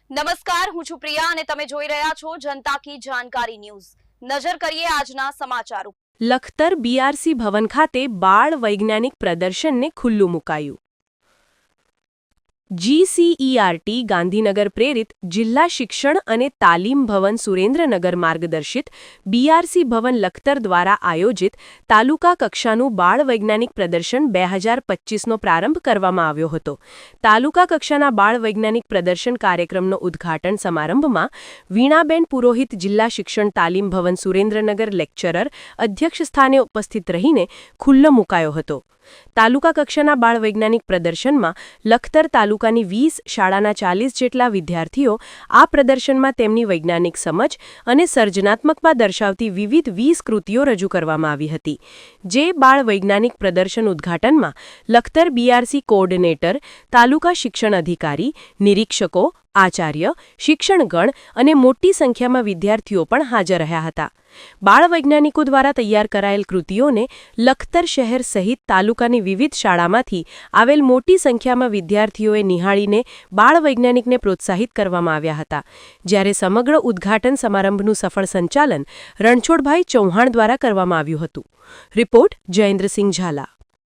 નમસ્કાર, હું છું પ્રિયા અને તમે જોઈ રહ્યા છો જનતા કી જાણકારી ન્યૂઝ। નજર કરીએ આજના સમાચારો। લખતર બીઆરસી ભવન ખાતે બાળ વૈજ્ઞાનિક પ્રદર્શનને ખુલ્લું મુકાયું। GCERT ગાંધીનગર પ્રેરિત જિલ્લા શિક્ષણ અને તાલીમ ભવન સુરેન્દ્રનગર માર્ગદર્શિત બીઆરસી ભવન લખતર દ્વારા આયોજિત તાલુકા કક્ષાનું બાળ વૈજ્ઞાનિક પ્રદર્શન 2025નો પ્રારંભ કરવામાં આવ્યો હતો। તાલુકા કક્ષાના બાળ વૈજ્ઞાનિક પ્રદર્શન કાર્યક્રમનો ઉદ્ઘાટન સમારંભમાં વીણાબેન પુરોહિત જિલ્લા શિક્ષણ તાલીમ ભવન સુરેન્દ્રનગર લેક્ચરર અધ્યક્ષ સ્થાને ઉપસ્થિત રહીને ખુલ્લો મુકાયો હતો। તાલુકા કક્ષાના બાળ વૈજ્ઞાનિક પ્રદર્શનમાં લખતર તાલુકાની 20 શાળાના 40 જેટલા વિદ્યાર્થીઓ આ પ્રદર્શનમાં તેમની વૈજ્ઞાનિક સમજ અને સર્જનાત્મકતા દર્શાવતી વિવિધ 20 કૃતિઓ રજૂ કરવામાં આવી હતી। જે બાળ વૈજ્ઞાનિક પ્રદર્શન ઉદ્ઘાટનમાં લખતર બીઆરસી કોઓર્ડિનેટર, તાલુકા શિક્ષણ અધિકારી, નિરીક્ષકો, આચાર્ય, શિક્ષણગણ અને મોટી સંખ્યામાં વિદ્યાર્થીઓ પણ હાજર રહ્યા હતા। બાળ વૈજ્ઞાનિકો દ્વારા તૈયાર કરાયેલ કૃતિઓને લખતર શહેર સહિત તાલુકાની વિવિધ શાળામાંથી આવેલ મોટી સંખ્યામાં વિદ્યાર્થીઓએ નિહાળીને બાળ વૈજ્ઞાનિકને પ્રોત્સાહિત કરવામાં આવ્યા હતા। જ્યારે સમગ્ર ઉદ્ઘાટન સમારંભનું સફળ સંચાલન રણછોડભાઈ ચૌહાણ દ્વારા કરવામાં આવ્યું હતું। રિપોર્ટ જયેન્દ્રસિંહ ઝાલા।